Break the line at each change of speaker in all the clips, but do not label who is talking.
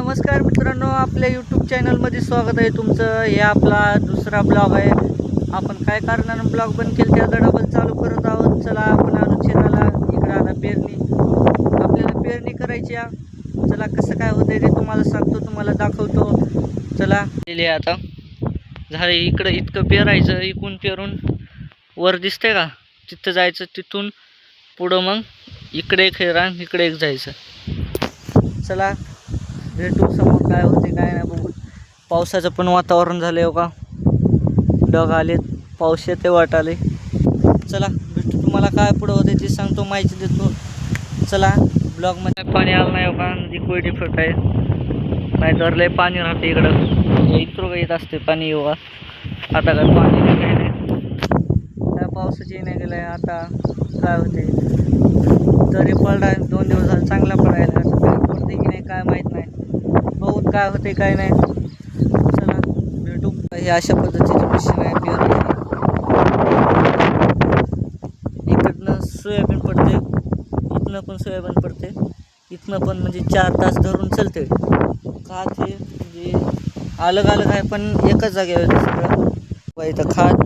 नमस्कार मित्रांनो, आपल्या यूट्यूब चॅनलमध्ये स्वागत आहे तुमचं. हे आपला दुसरा ब्लॉग आहे. आपण काय कारणानं ब्लॉग बंद केले त्या डबल चालू करत आहोत. चला आपण आलो शेताला. इकडं आता पेरणी, आपल्याला पेरणी करायची आहे. चला कसं काय होतंय ते तुम्हाला सांगतो, तुम्हाला दाखवतो. चला गेले आता झाले. इकडं इतकं पेरायचं, इकून पेरून वर दिसतंय का, तिथं जायचं. तिथून पुढं मग इकडे एक रान, इकडे एक जायचं. चला भेटू समोर काय होते काय नाही बघू. पावसाचं पण वातावरण झालं आहे का, ढग आलेत, पाऊस येते वाटाले. चला भेटू, तुम्हाला काय पुढं होते ते सांगतो, माहिती देतो. चला ब्लॉगमध्ये पाणी आलं नाही का, लिक्विड इफेक्ट आहे, नाहीतर लय पाणी राहते इकडं. इतकं येत असते पाणी योगा. आता काय पाणी नाही, काही नाही, काय पावसाची नाही गेलं आहे. आता काय होते तरी पडला 2 दिवस झाले चांगला पडायला. आता काय पडते की नाही काय माहीत नाही, बहुत काय होते काय नाही. चला भेटू. हे अशा पद्धतीची मशीन आहे पेरण्याची. इकडनं सोयाबीन पडते, इथनं पण सोयाबीन पडते, इथनं पण. म्हणजे 4 तास धरून चालते खात. हे म्हणजे अलग अलग आहे पण एकच जागेवर आहे सगळं. इथं खात,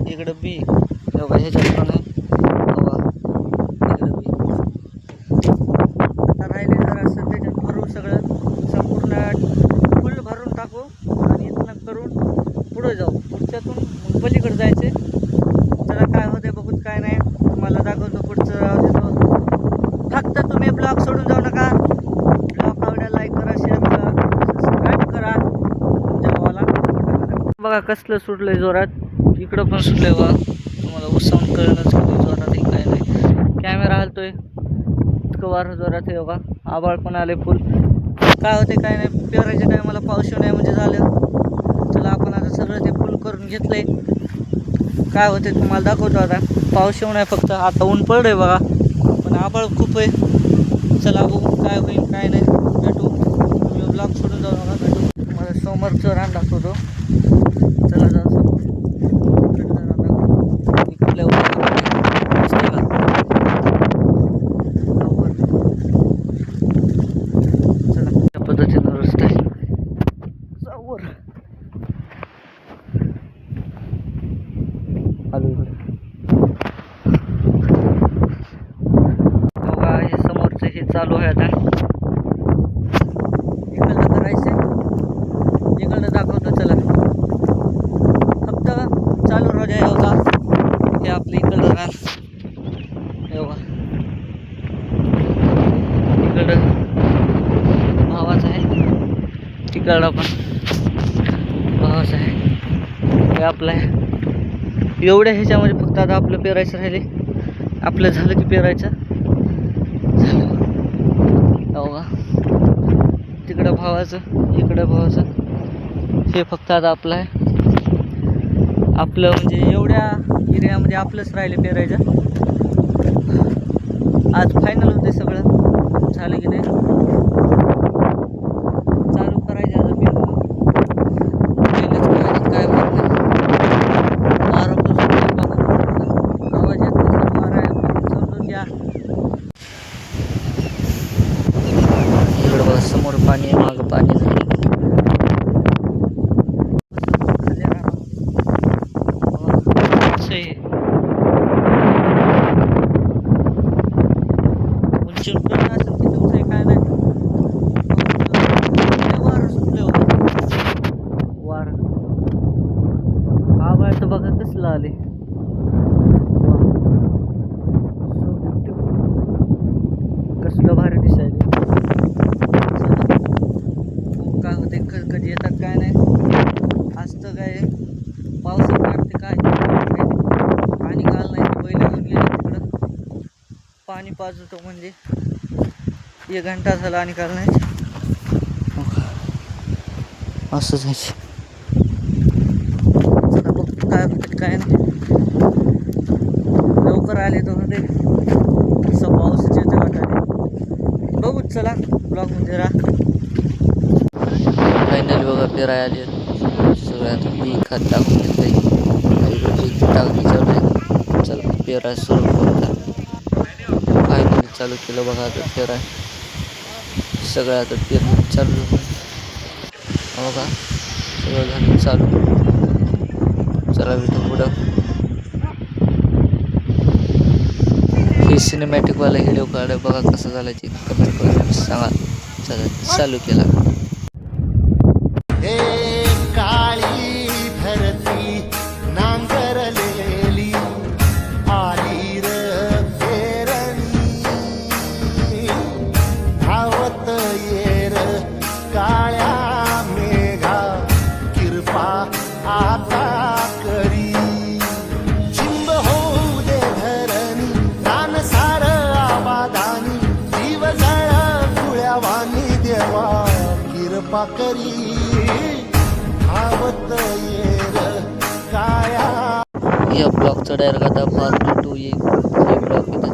इकडं बी बघा, ह्याच्यात पण आहे बघा, इकडं बी. आता राहिले जर असं त्याच्यात भरू, सगळं संपूर्ण फुल भरून टाकू आणि इथनं करून पुढं जाऊ. पुढच्यातून मग पलीकडे जायचे. चला काय होते बघूत, काय नाही तुम्हाला दाखवतो. पुढचं राहू देतो. फक्त तुम्ही ब्लॉग सोडून जाऊ नका. ब्लॉग आवडला लाईक करा, शेअर करा, सबस्क्राईब करा. तुमच्या भावाला बघा कसलं सुटलंय जोरात. इकडं पण सुटलंय बघा. तुम्हाला उसावून कळणंच किती जोरात आहे काय नाही. कॅमेरा हलतोय, इतकं वारं जोरात आहे बघा. आभाळ पण आले फुल. काय होते काय नाही, पेरायच्या टायमाला पाऊस नाही म्हणजे झालं. चला आपण आता सगळं ते फुल करून घेतलंय. काय होते तुम्हाला दाखवतो. आता पाऊस येऊ नाही फक्त. आता ऊन पडलंय बघा, पण आभाळ खूप आहे. चला बघू काय होईल काय नाही. भेटू, तुम्ही ब्लॉग सोडून जाऊ नका. भेटू, तुम्हाला समोरचं रान दाखवतो. चला जाऊ समोर. पद्धतीनं रस्ता आहे वर आलो इकडे बघा. हे समोरचं हे चालू आहे. आता इकडलं करायचं, इकडलं दाखवतो. चला फक्त चालू राहू द्या. बघा हे आपलं इकडलं रान बघा. इकडं भावाचं आहे, तिकडला पण भावाचं आहे. हे आपलं आहे. एवढ्या ह्याच्यामध्ये फक्त आता आपलं पेरायचं राहिले. आपलं झालं की पेरायचं झालं बघा. तिकडं भावाचं, इकडं भावाचं. हे फक्त आता आपलं आहे. आपलं म्हणजे एवढ्या एरियामध्ये आपलंच राहिले पेरायचं. आज फायनल होते सगळं झालं की नाही. चालू करायचं आता पेरणं. पहिलेच काय माहीत नाही. वारं पण सुटलं बघा, आवाज येत नसेल. वारा आहे समजून घ्या. इकडं बघा समोर पाणी आहे, मागं पाणी झालं. उंचीवर पण असेल की तुमचं काय नाही. वारं सुटलं वारं. आभाळ तर बघा कसलं आले. कसलं भारी दिसायले. काय होते कधी येतात काय नाही. आज तर काय पावसात वाटते काय पाणी काल नाही. पहिले घेऊन गेले तिकडं पाणी पाजतो म्हणजे 1 घंटा झाला आणि काल नाही. असं जायचं. चला बघ काय होतं काय नाही. लवकर आले तर होते असं पावसाच्या वाटाने. बघू चला ब्लॉगमध्ये राहा. फायनली बघा पेराय आले सगळं. आता बी खत टाकून घेतलंय, बी टाकून चालू. चला पेराय सुरू करता. फायनली चालू केलं बघा आता पेराय. सगळं आता पेरणी चालू. हो का सगळं झालं चालू. चला भेटू पुढं. ही सिनेमॅटिकवाला व्हिडिओ काढ बघा कसं झालं ते कमेंट करून सांगा. चला चालू केला.
हे काळी धरती नांगरलेली आली र पेरणी धावत येर काळ्या मेघा किरपा आता करी चिंब होऊ दे धरणी दान सार आबादानी जीव जळ फुळ्यावानी देवा किरपा करी धावत येर काळ्या.
या ब्लॉगचा डायरेक्ट आता पार्ट 2 येईल. हे ब्लॉग इथे